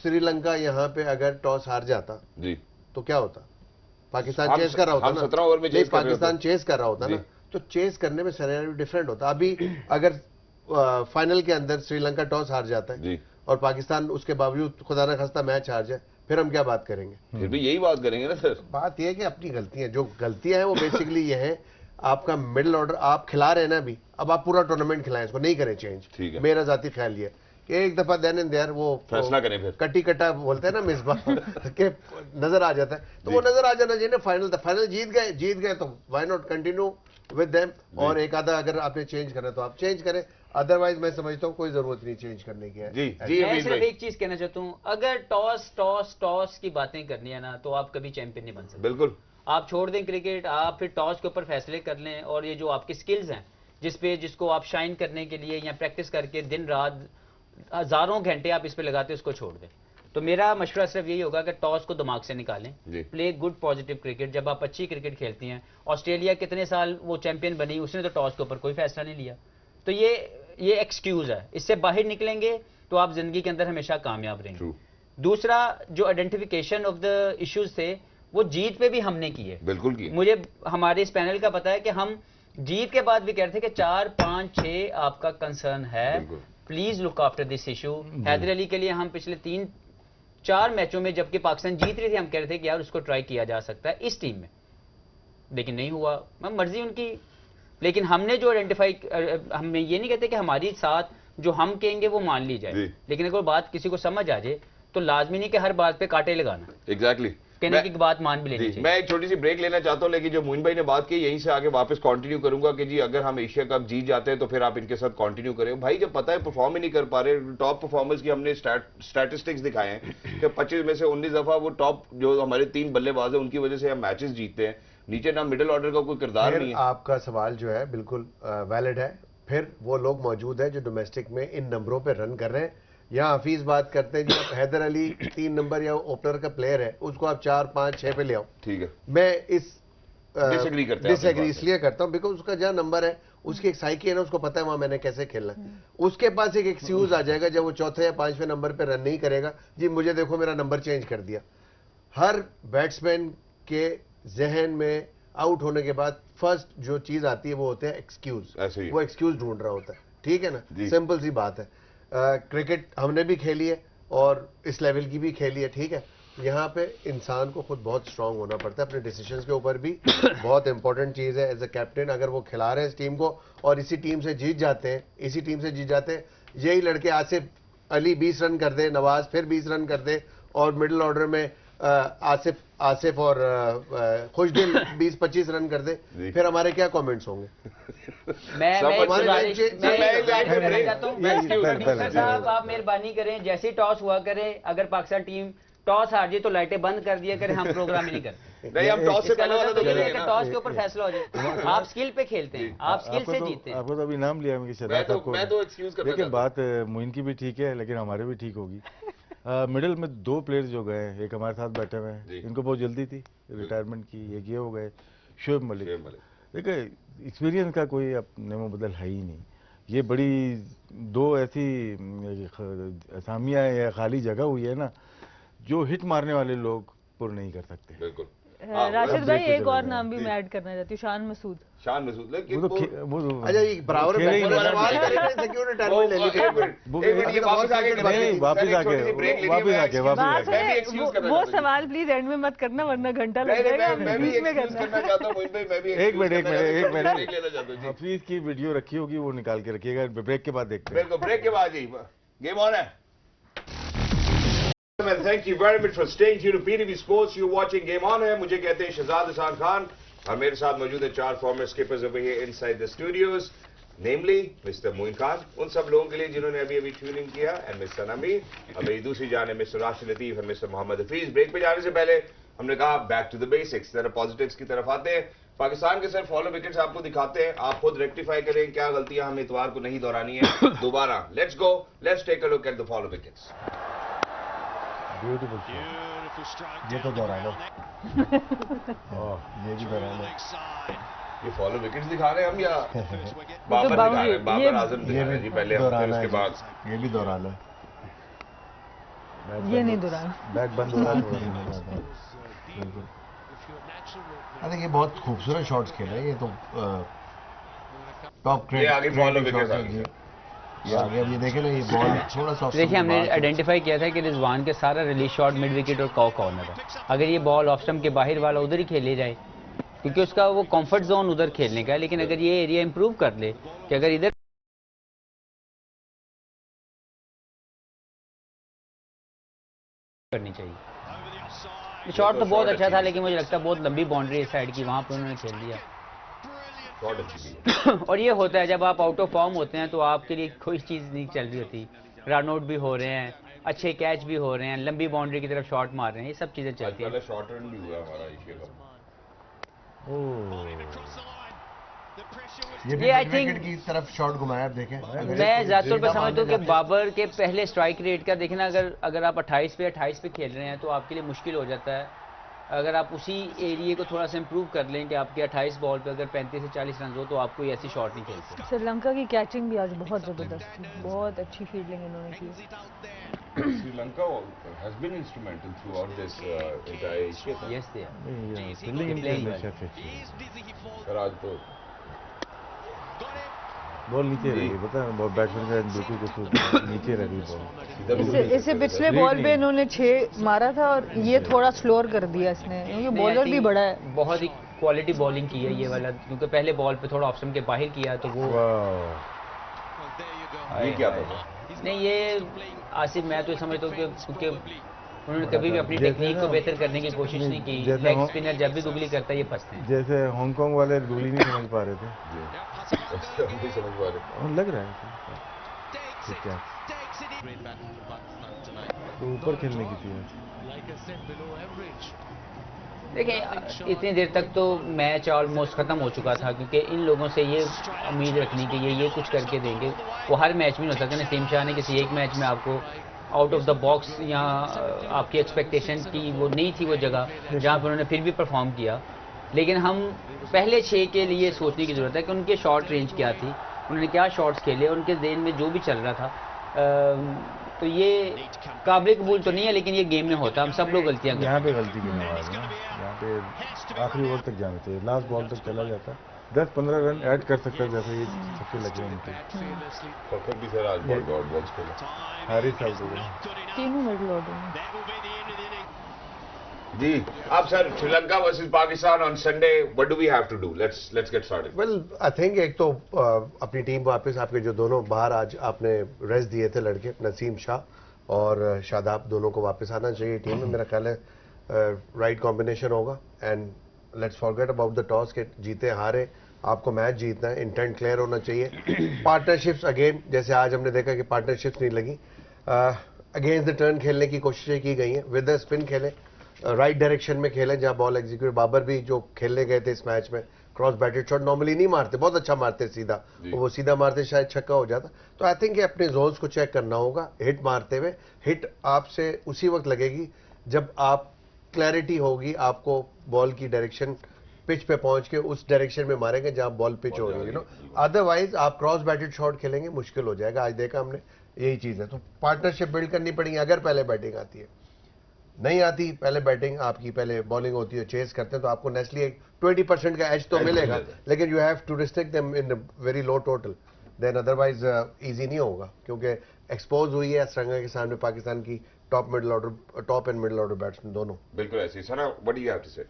श्रीलंका यहाँ पे अगर टॉस हार जाता जी तो क्या होता? पाकिस्तान हम- चेस कर रहा होता हम ना, 17 ओवर में नहीं, चेस कर रहे पाकिस्तान होते। चेस कर रहा होता जी। ना, तो चेस करने में सिनेरियो डिफरेंट होता। अभी अगर फाइनल के अंदर श्रीलंका टॉस हार जाता है जी और पाकिस्तान उसके बावजूद खुदा न खास्ता मैच हार जाए, फिर हम क्या बात करेंगे? फिर भी यही बात करेंगे ना सर। बात यह है कि अपनी गलतियां, जो गलतियां हैं वो बेसिकली ये है, आपका मिडिल ऑर्डर आप खिला रहे हैं ना अभी, अब आप पूरा टूर्नामेंट खिलाएं, इसको नहीं करें चेंज। ठीक है। मेरा जाती ख्याल ये है कि एक दफा देन एंड देयर वो फैसला करें फिर। कट्टी कट्टा बोलते हैं ना मिसबाह के नजर आ जाता है, तो वो नजर आ जाना चाहिए ना। फाइनल जीत गए तो why not continue with them, और एक आधा अगर आपने चेंज करना तो आप चेंज करें, अदरवाइज मैं समझता हूँ कोई जरूरत नहीं चेंज करने की है। जी जी मैं अमीर सिर्फ भाई, एक चीज कहना चाहता हूँ, अगर टॉस टॉस टॉस की बातें करनी है ना, तो आप कभी चैंपियन नहीं बन सकते। बिल्कुल आप छोड़ दें क्रिकेट, आप फिर टॉस के ऊपर फैसले कर लें, और ये जो आपकी स्किल्स हैं जिसको आप शाइन करने के लिए या प्रैक्टिस करके दिन रात हजारों घंटे आप इस पे लगाते हैं, उसको छोड़ दें। तो मेरा मशवरा सिर्फ यही होगा कि टॉस को दिमाग से निकालें, जी। Play good positive cricket. जब आप अच्छी क्रिकेट खेलती हैं, ऑस्ट्रेलिया कितने साल वो चैंपियन बनी, उसने तो टॉस के ऊपर कोई फैसला नहीं लिया। तो ये एक्सक्यूज है, इससे बाहर निकलेंगे तो आप जिंदगी के अंदर हमेशा कामयाब रहेंगे। ट्रू, दूसरा, जो आइडेंटिफिकेशन ऑफ द इश्यूज थे वो जीत पे भी हमने किए। बिल्कुल की मुझे हमारे इस पैनल का पता है कि हम जीत के बाद भी कह रहे थे कि 4, 5, 6 आपका कंसर्न है, बिल्कुल। Please look after this issue. Haider Ali के लिए हम पिछले 3-4 मैचों में, जबकि पाकिस्तान जीत रही थी, हम कह रहे थे कि यार उसको ट्राई किया जा सकता है इस टीम में, लेकिन नहीं हुआ। मर्जी उनकी, लेकिन हमने जो आइडेंटिफाई, हम ये नहीं कहते कि हमारी साथ जो हम कहेंगे वो मान ली जाए, जी। लेकिन अगर बात किसी को समझ आ जाए तो लाजमी नहीं कि हर बात पे कांटे लगाना, एग्जैक्टली। कहने की बात मान भी लेनी जी, चाहिए। मैं एक छोटी सी ब्रेक लेना चाहता हूं, लेकिन जो मोइन भाई ने बात की यहीं से आगे वापस कंटिन्यू करूंगा कि जी अगर हम एशिया कप जीत जाते हैं तो फिर आप इनके साथ कंटिन्यू करें। भाई जब पता है परफॉर्म ही नहीं कर पा रहे, टॉप परफॉर्मर्स की हमने स्टैटिस्टिक्स दिखाए हैं कि 25 में से 19 दफा वो टॉप जो हमारे 3 बल्लेबाज हैं उनकी वजह से हम मैचेस जीतते हैं। नीचे ना मिडिल ऑर्डर का कोई किरदार फिर नहीं है। आपका सवाल जो है बिल्कुल वैलिड है। फिर वो लोग मौजूद हैं जो डोमेस्टिक में इन नंबरों पे रन कर रहे हैं। यहाँ हफीज बात करते हैं जी, आप हैदर अली 3 नंबर या ओपनर का प्लेयर है, उसको आप 4, 5, 6 पे ले आओ। ठीक है, मैं इस Disagree करते हैं आपकी डिसएग्री बात से। इसलिए करता हूं बिकॉज उसका जहाँ नंबर है, उसकी एक साइकी है ना, उसको पता है वहां मैंने कैसे खेलना है। उसके पास एक एक्सक्यूज आ जाएगा जब वो चौथे या 5वें नंबर पे रन नहीं करेगा, जी मुझे देखो मेरा नंबर चेंज कर दिया। हर बैट्समैन के जहन में आउट होने के बाद फर्स्ट जो चीज आती है वो होते हैं एक्सक्यूज। ऐसे ही। वो एक्सक्यूज ढूंढ रहा होता है, ठीक है ना, जी। सिंपल सी बात है। क्रिकेट हमने भी खेली है और इस लेवल की भी खेली है, ठीक है। यहाँ पे इंसान को खुद बहुत स्ट्रांग होना पड़ता है, अपने डिसीजंस के ऊपर भी बहुत इंपॉर्टेंट चीज़ है। एज अ कैप्टन अगर वो खिला रहे हैं इस टीम को और इसी टीम से जीत जाते हैं, यही लड़के आसिफ अली 20 रन कर दे, नवाज फिर 20 रन कर दे, और मिडिल ऑर्डर में आसिफ और खुशदिल 20-25 रन कर दे, जी। फिर हमारे क्या कमेंट्स होंगे? मैं एक हमारे गुजारिश बच्चे- मैं मैं- एक गुजारिश मैं- करना चाहता हूं। मैं- प्रोड्यूसर मैं- साहब, आप मेहरबानी करें, जैसे ही टॉस हुआ करे, अगर पाकिस्तान टीम टॉस हार जाए तो लाइटें बंद कर दिया करें, हम प्रोग्राम ही नहीं करते। नहीं हम टॉस से इसका पहले वाला मतलब तो तो ये है करेंगे कि ना। टॉस के ऊपर फैसला हो जाए। आप स्किल पे खेलते हैं, आप स्किल से जीतते हैं। आपको तो अभी नाम लिया कि शहजाद साहब को, मैं तो एक्सक्यूज करना लेकिन चाहता बात मोइन की भी ठीक है, लेकिन हमारे भी ठीक होगी। मिडिल में 2 प्लेयर्स जो गए, एक हमारे साथ बैठे हुए जी। हैं, इनको बहुत जल्दी थी रिटायरमेंट की, एक ये हो गए शोएब हूं। मलिक। शेम वाले। देखिए एक्सपीरियंस का कोई अपने मुबदल है ही नहीं। ये बड़ी 2 ऐसी असामियाँ या खाली जगह हुई है ना, जो हिट मारने वाले लोग पूर्ण नहीं कर सकते। बिल्कुल। राशिद भाई, देखते एक और चले नाम भी जी। मैं ऐड करना चाहती हूँ, शान मसूद। शान महसूस, लेकिन वो तो अच्छा ये बराबर में खेले ही बैठे नहीं। सवाल करेंगे, सिक्योर रिटायरमेंट ले ली। एक मिनट ये वापस आके नहीं, वापस आके बात मैं भी है, excuse करना वो चाहता हूं। सवाल प्लीज एंड में मत करना, वरना घंटा नहीं, लग नहीं, जाएगा। मैं भी बीच में एक्सक्यूज करना करना चाहता हूं मोइन भाई, मैं भी एक मिनट ब्रेक लेना चाहता हूं जी। हफीज की वीडियो रखी होगी, वो निकाल के रखिएगा, ब्रेक के बाद देखते हैं। बिल्कुल, ब्रेक के बाद जी गेम ऑन है। Thank you very much for staying tuned to PTV Sports. You're watching Game On है। मुझे कहते हैं शहजाद हसन खान और मेरे साथ मौजूद है 4 former skippers over here inside the studios, namely Mr. Moin Khan, उन सब लोगों के लिए जिन्होंने अभी ट्यून इन किया, एंड मिस्टर नमी, और मेरी दूसरी जान है मिस्टर राशिद लतीफ और मिस्टर मोहम्मद हफीज। ब्रेक पे जाने से पहले हमने कहा बैक टू द बेसिक्स, जरा पॉजिटिव्स की तरफ आते हैं। पाकिस्तान के सर फॉलो विकेट्स आपको दिखाते हैं, आप खुद रेक्टिफाई करें क्या गलतियां हमें इतवार को नहीं दोहरानी है दोबारा। Let's go, let's take a look at the follow wickets. Beautiful Beautiful strike ये तो down the दोहरा लो। ground. ये भी दोहरा लो। Leg side. ये फॉलो विकेट्स दिखा रहे हैं हम या बाबर दिखा रहे हैं? बाबर आजम दिखा रहे हैं जी पहले, हम फिर उसके बाद ये भी दोहराना है। ये नहीं दोहराना। बैट बंद हो रहा है थोड़ा सा। बिल्कुल। आई थिंक ये बहुत खूबसूरत शॉट्स खेले हैं, ये तो टॉप ये आगे follow wickets आ गई। ये आगे अब ये देखें ना, ये बॉल थोड़ा सा देखिए हमने आइडेंटिफाई किया था कि रिजवान के सारा रिलीज शॉट मिड विकेट और कॉर्नर है। अगर ये बॉल ऑफ स्टंप के बाहर वाला उधर ही खेले जाए, क्योंकि उसका वो कंफर्ट जोन उधर खेलने का है, लेकिन अगर ये एरिया इंप्रूव कर ले कि अगर इधर करनी चाहिए। शॉट तो बहुत अच्छा था, लेकिन मुझे लगता है बहुत लंबी बाउंड्री इस साइड की, वहां पर उन्होंने खेल दिया। शॉट अच्छी थी। और ये होता है जब आप आउट ऑफ फॉर्म होते हैं तो आपके लिए कोई चीज़ नहीं चल रही होती, रन आउट भी हो रहे हैं, अच्छे कैच भी हो रहे हैं, लंबी बाउंड्री की तरफ शॉट मार रहे हैं, ये सब चीज़ें चलती हैं। पहले शॉर्ट रन भी हुआ हमारा एशिया कप। ये I मिड think- विकेट की तरफ शॉट घुमाया, आप देखें। मैं ज़्यादातर पर समझता हूँ कि बाबर के पहले स्ट्राइक रेट का देखना, अगर आप 28 पे खेल रहे हैं तो आपके लिए मुश्किल हो जाता है। अगर आप उसी एरिया को थोड़ा सा इंप्रूव कर लें कि आपके 28 बॉल पे अगर 35 से 40 रन हो तो आप कोई ऐसी शॉट नहीं खेलते। श्रीलंका की कैचिंग भी आज बहुत ज़बरदस्त थी, बहुत अच्छी फील्डिंग इन्होंने की। Sri Lanka has been instrumental throughout this entire Asia Cup. Yes they fielding इनकी playing हमेशा से अच्छी है। पर आज तो बॉल नीचे रही, पता है बैट्समैन का बिल्कुल कुछ नीचे रही बॉल। इसे पिछले बॉल पे इन्होंने 6 मारा था और ये थोड़ा स्लोअर कर दिया इसने, क्योंकि बॉलर भी बड़ा है। बहुत ही क्वालिटी बॉलिंग की है ये वाला, क्योंकि पहले बॉल पे थोड़ा ऑप्शन के बाहर किया तो वो ये क्या था? नहीं, ये आसिफ मैं तो समझता हूँ कि क्योंकि उन्होंने कभी भी अपनी जैसे टेक्निक को ना- बेहतर करने की कोशिश नहीं की। जैसे लेग हम- स्पिनर जब भी गुगली करता है ये फंसते हैं। जैसे हांगकांग वाले गोली नहीं समझ पा रहे थे, हम नहीं समझ पा रहे। और लग रहा है ठीक है तो ऊपर खेलने की थी। देखिए इतनी देर तक तो मैच ऑलमोस्ट ख़त्म हो चुका था, क्योंकि इन लोगों से ये उम्मीद रखनी कि ये कुछ करके देंगे, वो हर मैच में नहीं हो सकता। नसीम शाह ने किसी एक मैच में आपको आउट ऑफ द बॉक्स या आपकी एक्सपेक्टेशन की वो नहीं थी वो जगह जहाँ पर उन्होंने फिर भी परफॉर्म किया। लेकिन हम पहले 6 के लिए सोचने की ज़रूरत है कि उनके शॉर्ट रेंज क्या थी, उन्होंने क्या शॉट्स खेले, उनके देन में जो भी चल रहा था। तो ये काबिल कबूल तो नहीं है, लेकिन ये गेम में होता है, हम सब लोग गलतियाँ करते हैं। यहाँ पे गलती की नवाज है, यहाँ पे आखिरी ओवर तक जाना चाहिए, लास्ट बॉल तक चला जाता, 10-15 रन ऐड कर सकता है, जैसे ये सबसे लगे उनके। फखर भी सर आज बहुत गॉड बॉक्स खेला। हारिस आउट हो गए। तीनों मिडिल ऑर्डर में। जी अब sir Sri Lanka versus Pakistan on Sunday, what do we have to do? Let's get started. Well I think एक तो अपनी टीम वापस, आपके जो दोनों बाहर आज आपने रेस्ट दिए थे लड़के, नसीम शाह और शादाब, दोनों को वापस आना चाहिए टीम में। मेरा ख्याल है राइट कॉम्बिनेशन होगा। And let's forget about the toss के जीते हारे, आपको मैच जीतना है, इंटेंट क्लियर होना चाहिए। पार्टनरशिप्स अगेन, जैसे आज हमने देखा कि पार्टनरशिप्स नहीं लगी, अगेंस्ट द टर्न खेलने की कोशिशें की गई हैं, विद द स्पिन खेले, राइट डायरेक्शन में खेले जहां बॉल एग्जीक्यूट। बाबर भी जो खेलने गए थे इस मैच में, क्रॉस बैटेड शॉट नॉर्मली नहीं मारते, बहुत अच्छा मारते सीधा, वो सीधा मारते शायद छक्का हो जाता। तो आई थिंक अपने जोन्स को चेक करना होगा हिट मारते हुए। हिट आपसे उसी वक्त लगेगी जब आप क्लैरिटी होगी, आपको बॉल की डायरेक्शन पिच पे पहुंच के उस डायरेक्शन में मारेंगे जहां बॉल पिच हो रही है, यू नो। अदरवाइज आप क्रॉस बैटेड शॉट खेलेंगे, मुश्किल हो जाएगा। आज देखा हमने यही चीज है। तो पार्टनरशिप बिल्ड करनी पड़ेगी। अगर पहले बैटिंग आती है, नहीं आती पहले बैटिंग, आपकी पहले बॉलिंग होती है, चेस करते हैं, तो आपको नेचुरली एक 20% का एज तो मिलेगा, लेकिन you have to restrict them in very low total, then otherwise easy नहीं होगा, क्योंकि एक्सपोज हुई है श्रीलंका के सामने पाकिस्तान की top and middle order batsman दोनों। बिल्कुल ऐसी sir, what do you have to say?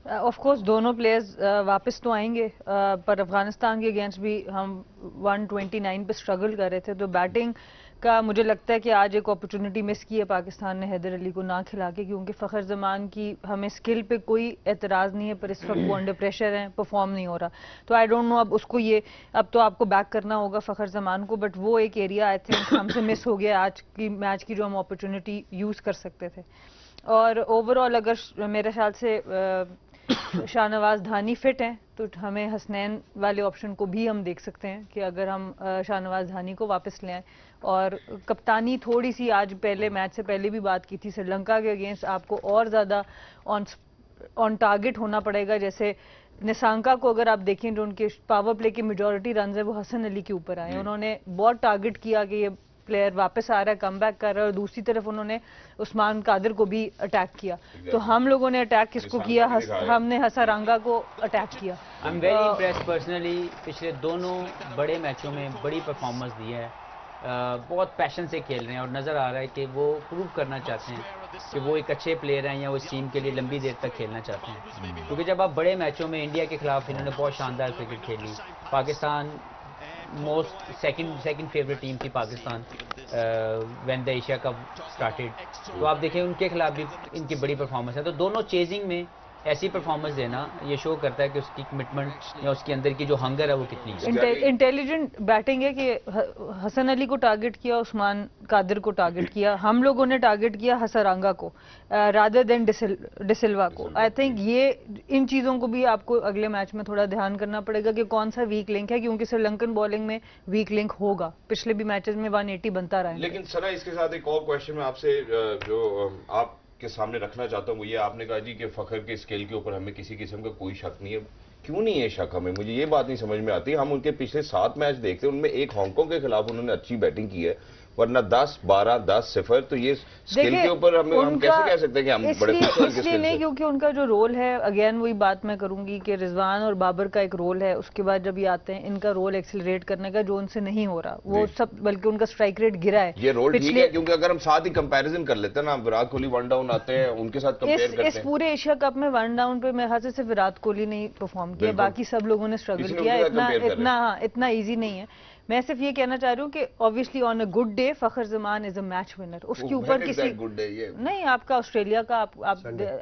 Of course दोनों प्लेयर्स वापस तो आएंगे, पर अफगानिस्तान के अगेंस्ट भी हम 129 पे स्ट्रगल कर रहे थे, तो बैटिंग का मुझे लगता है कि आज एक अपॉर्चुनिटी मिस की है पाकिस्तान ने हैदर अली को ना खिला के, क्योंकि फ़खर जमान की हमें स्किल पे कोई एतराज़ नहीं है, पर इस वक्त वो अंडर प्रेशर है, परफॉर्म नहीं हो रहा। तो आई डोंट नो अब उसको अब तो आपको बैक करना होगा फ़खर जमान को, बट वो एक एरिया आई थिंक हमसे मिस हो गया आज की मैच की, जो हम अपॉर्चुनिटी यूज़ कर सकते थे। और ओवरऑल अगर मेरे ख्याल से शाहनवाज धानी फिट हैं तो हमें हसनैन वाले ऑप्शन को भी हम देख सकते हैं कि अगर हम शाहनवाज धानी को वापस ले आए। और कप्तानी थोड़ी सी आज पहले मैच से पहले भी बात की थी, श्रीलंका के अगेंस्ट आपको और ज़्यादा ऑन टारगेट होना पड़ेगा। जैसे निसांका को अगर आप देखें जो उनके पावर प्ले के मेजॉरिटी रन है वो हसन अली के ऊपर आए। उन्होंने बहुत टारगेट किया कि ये प्लेयर वापस आ रहा है, कम बैक कर रहा है, और दूसरी तरफ उन्होंने उस्मान कादिर को भी अटैक किया। तो हम लोगों ने अटैक किसको किया? हमने हसारंगा को अटैक किया। I am very impress personally, पिछले दोनों बड़े मैचों में बड़ी परफॉर्मेंस दी है, बहुत पैशन से खेल रहे हैं और नज़र आ रहा है कि वो प्रूव करना चाहते हैं कि वो एक अच्छे प्लेयर हैं या वो इस टीम के लिए लंबी देर तक खेलना चाहते हैं। क्योंकि जब आप बड़े मैचों में इंडिया के खिलाफ इन्होंने बहुत शानदार क्रिकेट खेली, Pakistan most second favourite team थी Pakistan when the Asia Cup started, तो आप देखें उनके खिलाफ भी इनकी बड़ी परफॉर्मेंस है। तो दोनों चेजिंग में ऐसी परफॉर्मेंस देना ये शो करता है कि उसकी कमिटमेंट या उसके अंदर की जो हंगर है वो कितनी है। इंटेलिजेंट बैटिंग है कि हसन अली को टारगेट किया, उस्मान कादिर को टारगेट किया, हम लोगों ने टारगेट किया हसारंगा को रादर देन डिसिल्वा को। आई थिंक ये इन चीज़ों को भी आपको अगले मैच में थोड़ा ध्यान करना पड़ेगा कि कौन सा वीक लिंक है, क्योंकि श्रीलंकन बॉलिंग में वीक लिंक होगा, पिछले भी मैचेस में 180 बनता रहा है। लेकिन सना इसके साथ एक और क्वेश्चन मैं आपसे जो आप के सामने रखना चाहता हूँ वो ये, आपने कहा जी कि फखर के स्केल के ऊपर हमें किसी किस्म का कोई शक नहीं है। क्यों नहीं है शक हमें? मुझे ये बात नहीं समझ में आती। हम उनके पिछले 7 मैच देखते हैं, उनमें एक हांगकांग के खिलाफ उन्होंने अच्छी बैटिंग की है, वरना 10-12 10-0। तो ये स्किल के ऊपर हम कैसे कह सकते हैं कि हम बड़े इसलिए नहीं, क्योंकि उनका जो रोल है, अगेन वही बात मैं करूंगी कि रिजवान और बाबर का एक रोल है, उसके बाद जब ये आते हैं इनका रोल एक्सेलरेट करने का जो उनसे नहीं हो रहा वो सब, बल्कि उनका स्ट्राइक रेट गिरा है। ये रोल ठीक है, क्योंकि अगर हम साथ ही कंपैरिजन कर लेते हैं ना, विराट कोहली 1 डाउन आते हैं उनके साथ कंपेयर करते हैं। इस पूरे एशिया कप में 1 डाउन पे मेरे हाथ से सिर्फ विराट कोहली नहीं परफॉर्म किया, बाकी सब लोगों ने स्ट्रगल किया। इतना ईजी नहीं है। मैं सिर्फ ये कहना चाह रही हूँ कि obviously on a good day Fakhar Zaman is a match winner. उसके ऊपर किसी गुड डे ये नहीं, आपका ऑस्ट्रेलिया का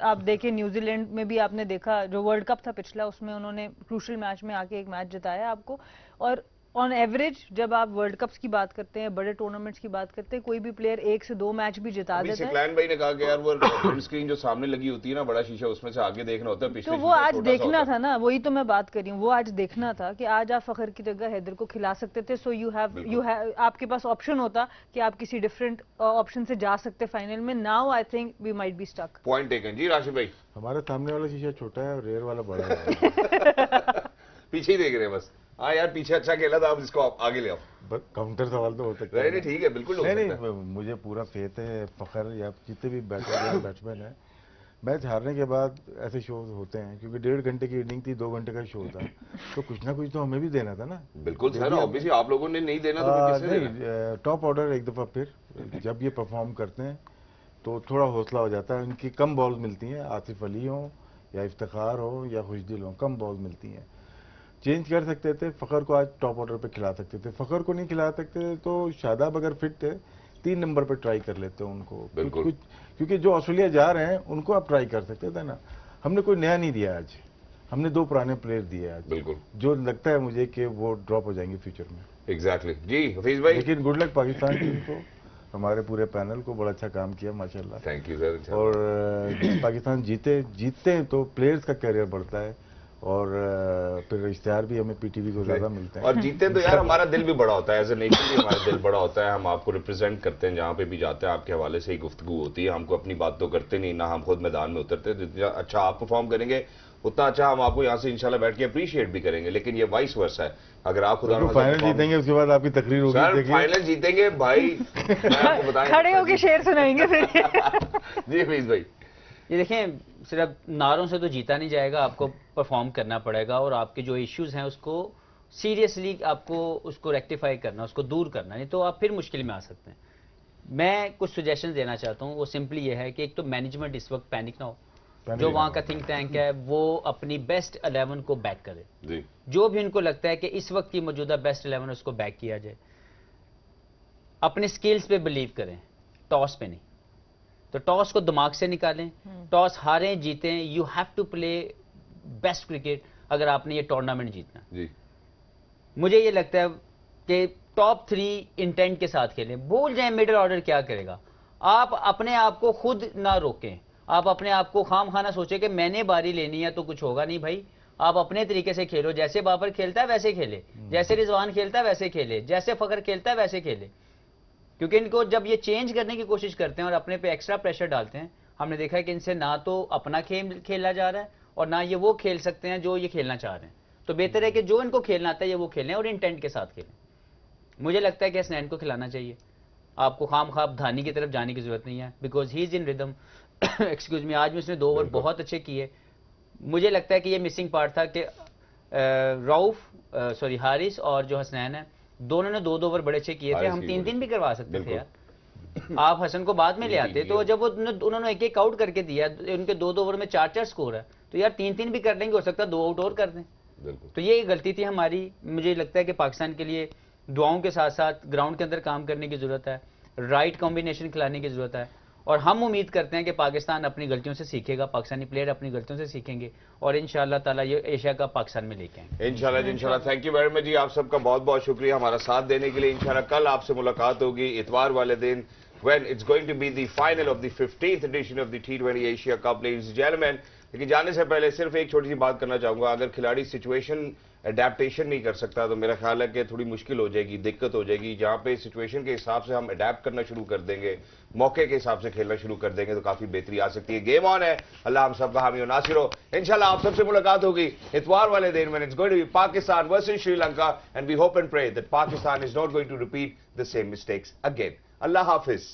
आप देखें, न्यूजीलैंड में भी आपने देखा जो वर्ल्ड कप था पिछला, उसमें उन्होंने क्रूशियल मैच में आके एक मैच जिताया आपको। और ऑन एवरेज जब आप वर्ल्ड कप्स की बात करते हैं, बड़े टूर्नामेंट्स की बात करते हैं, कोई भी प्लेयर 1 से 2 मैच भी जिता देता है। सिकलैन भाई ने कहा कि यार वो प्रिंट स्क्रीन जो सामने लगी होती है ना, बड़ा शीशा, उसमें से आगे देखना होता है, पिछले तो वो आज देखना था ना, वही तो मैं बात कर रही हूँ, वो आज देखना था कि आज आप फखर की जगह हैदर को खिला सकते थे। सो यू हैव आपके पास ऑप्शन होता कि आप किसी डिफरेंट ऑप्शन से जा सकते फाइनल में। Now I think we might be stuck. Point taken जी। राशिद भाई, हमारे सामने वाला शीशा छोटा है और रेयर वाला बड़ा है। पीछे ही देख रहे हैं बस। हाँ यार, पीछे अच्छा खेला था, आप इसको आगे ले आओ। काउंटर सवाल तो हो सकता है। नहीं ठीक है, बिल्कुल हो सकता है। मुझे पूरा फेथ है फखर या जितने भी बैट्समैन है, मैच हारने के बाद ऐसे शो होते हैं, क्योंकि 1.5 घंटे की इनिंग थी, 2 घंटे का शो था, तो कुछ ना कुछ तो हमें भी देना था ना। बिल्कुल सर, ऑब्वियसली आप लोगों ने नहीं देना तो किसने देना? टॉप ऑर्डर एक दफा फिर जब ये परफॉर्म करते हैं तो थोड़ा हौसला हो जाता है। इनकी कम बॉल मिलती हैं, आसिफ अली हो या इफ्तिखार हो या खुशदिल हो, कम बॉल मिलती हैं। चेंज कर सकते थे, फखर को आज टॉप ऑर्डर पे खिला सकते थे। फखर को नहीं खिला सकते तो शादाब अगर फिट थे 3 नंबर पे ट्राई कर लेते उनको कुछ, क्योंकि जो ऑस्ट्रेलिया जा रहे हैं उनको आप ट्राई कर सकते थे ना। हमने कोई नया नहीं दिया आज, हमने 2 पुराने प्लेयर दिए आज, बिल्कुल, जो लगता है मुझे कि वो ड्रॉप हो जाएंगे फ्यूचर में। एग्जैक्टली जी हफीज भाई। लेकिन गुड लक पाकिस्तान टीम को, हमारे पूरे पैनल को बड़ा अच्छा काम किया माशाल्लाह। Thank you sir. और पाकिस्तान जीतते हैं तो प्लेयर्स का कैरियर बढ़ता है और फिर इश्तिहार भी हमें पीटीवी को ज्यादा मिलते हैं। और जीते तो यार हमारा दिल भी बड़ा होता है, एज ए नेशन भी हमारा दिल बड़ा होता है। हम आपको रिप्रेजेंट करते हैं, जहाँ पे भी जाते हैं आपके हवाले से ही गुफ्तगू होती है। हमको अपनी बात तो करते नहीं ना, हम खुद मैदान में उतरते। जितना अच्छा आप परफॉर्म करेंगे उतना अच्छा हम आपको यहाँ से इंशाल्लाह बैठ के अप्रिशिएट भी करेंगे। लेकिन ये वाइस वर्सा है, अगर आप खुदा फाइनल जीतेंगे उसके बाद आपकी तकरीर होगी। सर फाइनल जीतेंगे भाई, मैं आपको बताएं, खड़े होके शेर सुनाएंगे फिर। जी हफीज भाई। ये देखें, सिर्फ नारों से तो जीता नहीं जाएगा, आपको परफॉर्म करना पड़ेगा और आपके जो इश्यूज हैं उसको सीरियसली आपको उसको रेक्टिफाई करना, उसको दूर करना, नहीं तो आप फिर मुश्किल में आ सकते हैं। मैं कुछ सजेशन देना चाहता हूँ, वो सिंपली ये है कि एक तो मैनेजमेंट इस वक्त पैनिक ना हो, जो वहाँ का थिंक टैंक है वो अपनी बेस्ट 11 को बैक करे जी। जो भी उनको लगता है कि इस वक्त की मौजूदा बेस्ट 11 उसको बैक किया जाए। अपने स्किल्स पे बिलीव करें, टॉस पे नहीं। तो टॉस को दिमाग से निकालें, टॉस हारें जीतें, you have to play best cricket अगर आपने ये टूर्नामेंट जीतना जी। मुझे ये लगता है कि टॉप 3 इंटेंट के साथ खेलें, भूल जाएं मिडिल ऑर्डर क्या करेगा। आप अपने आप को खुद ना रोकें, आप अपने आप को खाम खाना सोचें कि मैंने बारी लेनी है तो कुछ होगा नहीं भाई। आप अपने तरीके से खेलो, जैसे बाबर खेलता है वैसे खेले, जैसे रिजवान खेलता है वैसे खेले, जैसे फखर खेलता है वैसे खेले। क्योंकि इनको जब ये चेंज करने की कोशिश करते हैं और अपने पे एक्स्ट्रा प्रेशर डालते हैं, हमने देखा है कि इनसे ना तो अपना खेल खेला जा रहा है और ना ये वो खेल सकते हैं जो ये खेलना चाह रहे हैं। तो बेहतर है कि जो इनको खेलना आता है ये वो खेलें और इंटेंट के साथ खेलें। मुझे लगता है कि हसनैन को खिलाना चाहिए। आपको खाम खाब धानी की तरफ जाने की जरूरत नहीं है, because he is in rhythm. Excuse me, आज में उसने 2 ओवर बहुत अच्छे किए। मुझे लगता है कि ये मिसिंग पार्ट था कि हारिस और जो हसनैन है दोनों ने 2 ओवर बड़े अच्छे किए थे। हम 3-3 भी करवा सकते थे यार। आप हसन को बाद में ले आते, तो जब उन्होंने एक आउट करके दिया, उनके 2 ओवर में 4-4 स्कोर है, तो यार 3-3 भी कर लेंगे, हो सकता है 2 आउट और कर दें। तो ये गलती थी हमारी। मुझे लगता है कि पाकिस्तान के लिए दुआओं के साथ साथ ग्राउंड के अंदर काम करने की जरूरत है, राइट कॉम्बिनेशन खिलाने की जरूरत है, और हम उम्मीद करते हैं कि पाकिस्तान अपनी गलतियों से सीखेगा, पाकिस्तानी प्लेयर अपनी गलतियों से सीखेंगे और इंशाअल्लाह ताला ये एशिया कप पाकिस्तान में लेके आएंगे इंशाल्लाह। थैंक यू वेरी मच जी, आप सबका बहुत बहुत शुक्रिया हमारा साथ देने के लिए। इंशाल्लाह कल आपसे मुलाकात होगी इतवार वाले दिन, when it's going to be the final of the 15th edition of the T20 Asia Cup, ladies and gentlemen। लेकिन जाने से पहले सिर्फ एक छोटी सी बात करना चाहूंगा। अगर खिलाड़ी सिचुएशन अडेप्टेशन नहीं कर सकता तो मेरा ख्याल है कि थोड़ी मुश्किल हो जाएगी, दिक्कत हो जाएगी। जहां पे सिचुएशन के हिसाब से हम अडेप्ट करना शुरू कर देंगे, मौके के हिसाब से खेलना शुरू कर देंगे, तो काफी बेहतरी आ सकती है। गेम ऑन है, अल्लाह हम सबका हामी और नासिर हो। इंशाल्लाह आप सबसे मुलाकात होगी इतवार वाले दिन, when it's going to be Pakistan versus Sri Lanka, and we hope and pray that Pakistan is not going to repeat the same mistakes again. Allah Hafiz।